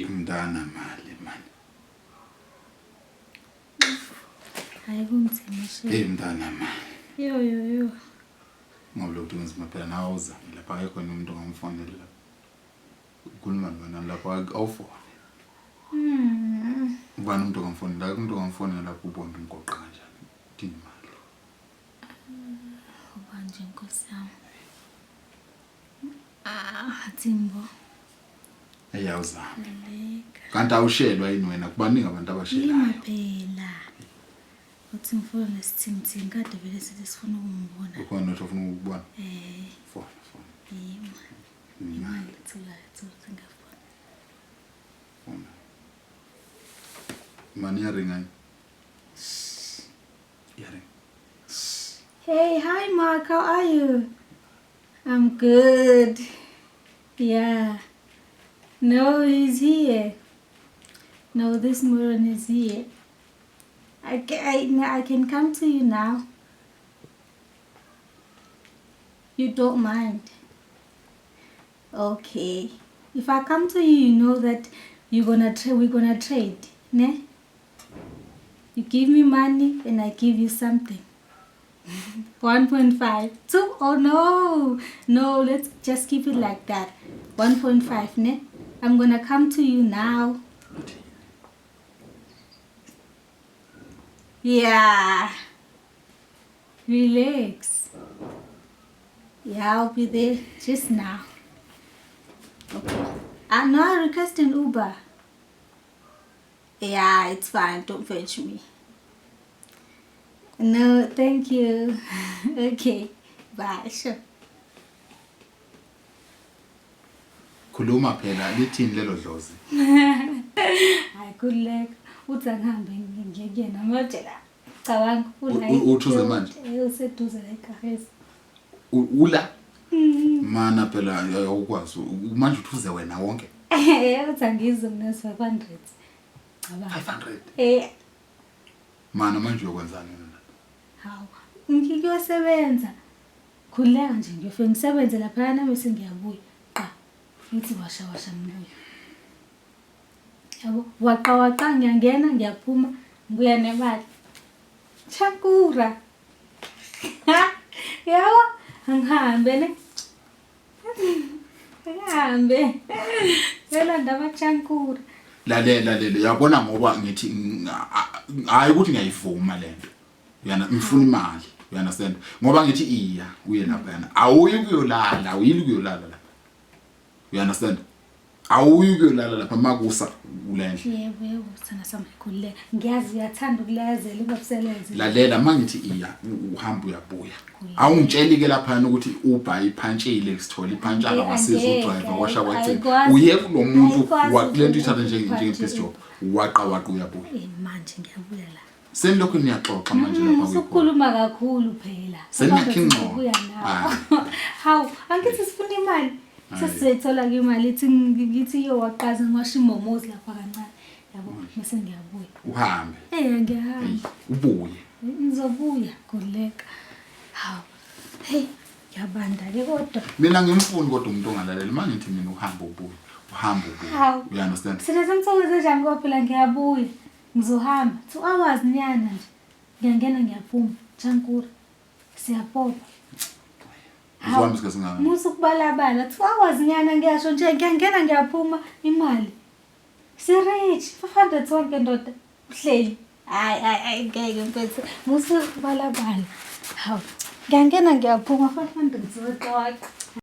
Mntana mali man. Hayi kunzima Mntana mali. Yo. Ngoba lokhu ngizima phela nawe uzami lapha akekho umuntu ongamfonela lapha. Ukhuluma nobani lapha awufona. Ubani umuntu ongamfonela, umuntu ongamfonela lapha ubona umgoqo kanjani. Dini mali. Ubanje Nkosi yami. Thimbo. Ayawuzami. Kanti awushelwa yini wena kubaningi abantu abashelayo. Phela. Uthi ngifuna nesithimthini kade vele sithi sifuna ukumbona. Ukhona ukuthi ufuna ukubona? Fona. Yima. Imali thulayo ngafona. Fona. Mani yaringa. Yaringa. Hey, hi Mark, how are you? I'm good. Yeah. No, he's here. No, this Moran is here. I can come to you now. You don't mind? Okay. If I come to you, you know that we're gonna trade, ne? You give me money and I give you something. 1.5. 2? Oh no, let's just keep it like that. 1.5, ne? I'm gonna come to you now. Yeah. Relax. Yeah, I'll be there just now. Okay. No, I request an Uber. Yeah, it's fine. Don't fetch me. No, thank you. Okay. Bye. Sure. Khuluma phela lithini lelo dlozi. Hayi kuleka. Uthi angihambe ngiyekena ngiyotshela. Cabanga Uthuze manje. Useduze la eGarisa. Ula? Mana phela awukwazi. Manje uthuze wena wonke. Uthi angizwe mina 500. Cabanga. 500. Mana manje uyokwenzani mina? Hawu. Ngikuyosebenza. Khuleka nje ngiyofika ngisebenze lapha nami bese ngiyabuya. Ngithi washa mbuya. Yabo, waqa ngiyangena ngiyaphuma ngibuya nemali. Chankura. Yabo, angihambe ne. Angihambe. Yela ndaba chankura. Lalela yabona ngoba ngithi hayi ukuthi ngiyayivuma lento. Uyana ngifuna imali. You understand? Ngoba ngithi iya uye lapha yana. Awuyi kuyolala, uyili kuyolala la. You understand? Awuyi kuyolala lapha makusa ulendle. Yebo sana sami khuleka. Ngiyazi uyathanda ukulezela ungabuselenzi. Lalela mangithi iya uhamba uyabuya. Awungitsheli ke lapha ukuthi Uber iphantshile sithola iphantshaka basiza udriver washa kwathi uye kulomuntu lento ithatha njenge best job waqa uyabuya. Manje ngiyabuya la. Senilokhu niyaxoxa manje lapha kwakho. Usukhuluma kakhulu phela. Seniyakhinqo. Hawu, angithi sifuna imali. Sesithola ke imali ngithi yo waqaza ngiwasha imomozi lapha kancane. Yabo, bese ngiyabuya. Uhambe. Ngiyahamba. Ubuye. Ngizobuya kuleka. Hawu. Hey, ngiyabanda ke kodwa. Mina ngimfuni kodwa umuntu ongalalela manje ngithi mina uhamba ubuye. You understand? Sina semthokoze njani ngophela ngiyabuya. Ngizohamba 2 hours nyana nje. Ngiyangena ngiyaphuma. Chankura. Siyapopa. Uzohamba isikhathi singaka? Musu kubalabala 2 hours nyana ngiyasho nje ngiyangena ngiyaphuma imali. Sirich 500 wonke ndoda uhleli. Hayi ngeke mfethu. Musu kubalabala. Hawu. Ngiyangena ngiyaphuma 500 wonke.